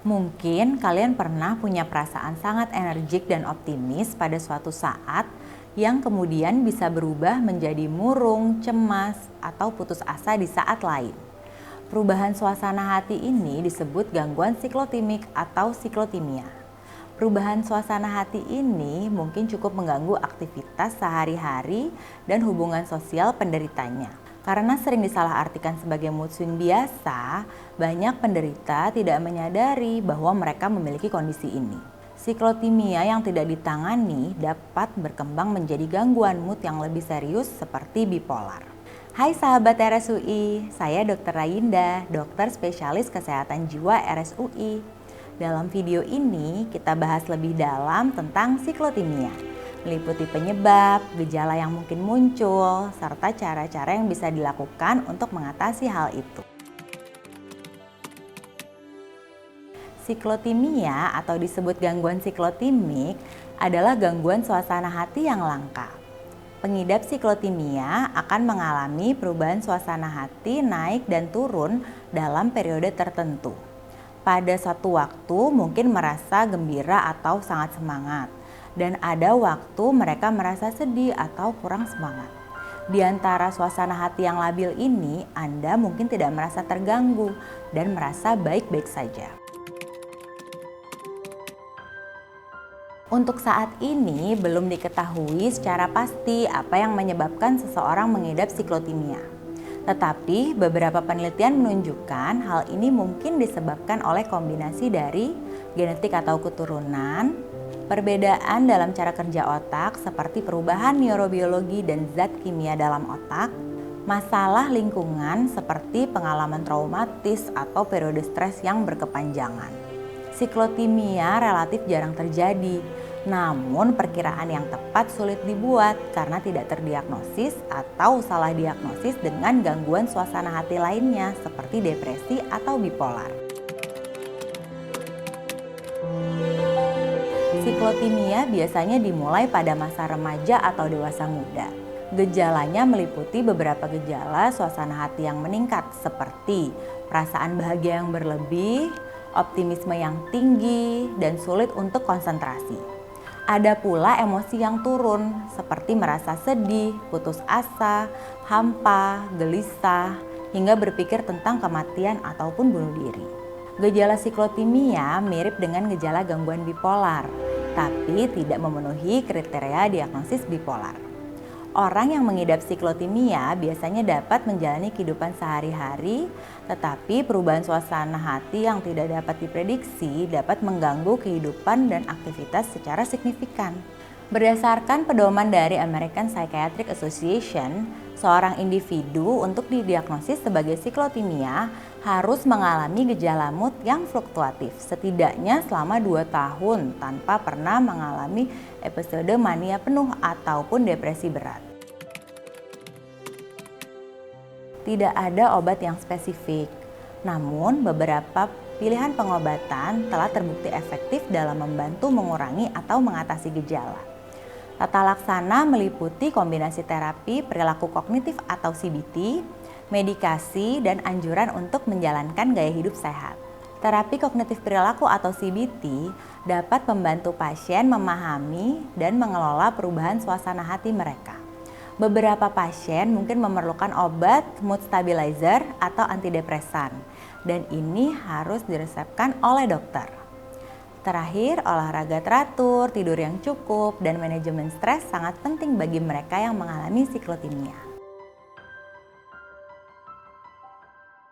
Mungkin kalian pernah punya perasaan sangat energik dan optimis pada suatu saat yang kemudian bisa berubah menjadi murung, cemas, atau putus asa di saat lain. Perubahan suasana hati ini disebut gangguan siklotimik atau siklotimia. Perubahan suasana hati ini mungkin cukup mengganggu aktivitas sehari-hari dan hubungan sosial penderitanya. Karena sering disalahartikan sebagai mood swing biasa, banyak penderita tidak menyadari bahwa mereka memiliki kondisi ini. Siklotimia yang tidak ditangani dapat berkembang menjadi gangguan mood yang lebih serius seperti bipolar. Hai sahabat RSUI, saya Dr. Rayinda, dokter spesialis kesehatan jiwa RSUI. Dalam video ini kita bahas lebih dalam tentang siklotimia, meliputi penyebab, gejala yang mungkin muncul, serta cara-cara yang bisa dilakukan untuk mengatasi hal itu. Siklotimia atau disebut gangguan siklotimik adalah gangguan suasana hati yang langka. Pengidap siklotimia akan mengalami perubahan suasana hati naik dan turun dalam periode tertentu. Pada suatu waktu mungkin merasa gembira atau sangat semangat, dan ada waktu mereka merasa sedih atau kurang semangat. Di antara suasana hati yang labil ini, Anda mungkin tidak merasa terganggu dan merasa baik-baik saja. Untuk saat ini belum diketahui secara pasti apa yang menyebabkan seseorang mengidap siklotimia. Tetapi beberapa penelitian menunjukkan hal ini mungkin disebabkan oleh kombinasi dari genetik atau keturunan, perbedaan dalam cara kerja otak seperti perubahan neurobiologi dan zat kimia dalam otak, masalah lingkungan seperti pengalaman traumatis atau periode stres yang berkepanjangan. Siklotimia relatif jarang terjadi, namun perkiraan yang tepat sulit dibuat karena tidak terdiagnosis atau salah diagnosis dengan gangguan suasana hati lainnya seperti depresi atau bipolar. Siklotimia biasanya dimulai pada masa remaja atau dewasa muda. Gejalanya meliputi beberapa gejala suasana hati yang meningkat seperti perasaan bahagia yang berlebih, optimisme yang tinggi, dan sulit untuk konsentrasi. Ada pula emosi yang turun seperti merasa sedih, putus asa, hampa, gelisah, hingga berpikir tentang kematian ataupun bunuh diri. Gejala siklotimia mirip dengan gejala gangguan bipolar, tapi tidak memenuhi kriteria diagnosis bipolar. Orang yang mengidap siklotimia biasanya dapat menjalani kehidupan sehari-hari, tetapi perubahan suasana hati yang tidak dapat diprediksi dapat mengganggu kehidupan dan aktivitas secara signifikan. Berdasarkan pedoman dari American Psychiatric Association, seorang individu untuk didiagnosis sebagai siklotimia harus mengalami gejala mood yang fluktuatif setidaknya selama 2 tahun tanpa pernah mengalami episode mania penuh ataupun depresi berat. Tidak ada obat yang spesifik, namun beberapa pilihan pengobatan telah terbukti efektif dalam membantu mengurangi atau mengatasi gejala. Tata laksana meliputi kombinasi terapi perilaku kognitif atau CBT, medikasi, dan anjuran untuk menjalankan gaya hidup sehat. Terapi kognitif perilaku atau CBT dapat membantu pasien memahami dan mengelola perubahan suasana hati mereka. Beberapa pasien mungkin memerlukan obat mood stabilizer atau antidepresan, dan ini harus diresepkan oleh dokter. Terakhir, olahraga teratur, tidur yang cukup, dan manajemen stres sangat penting bagi mereka yang mengalami siklotimia.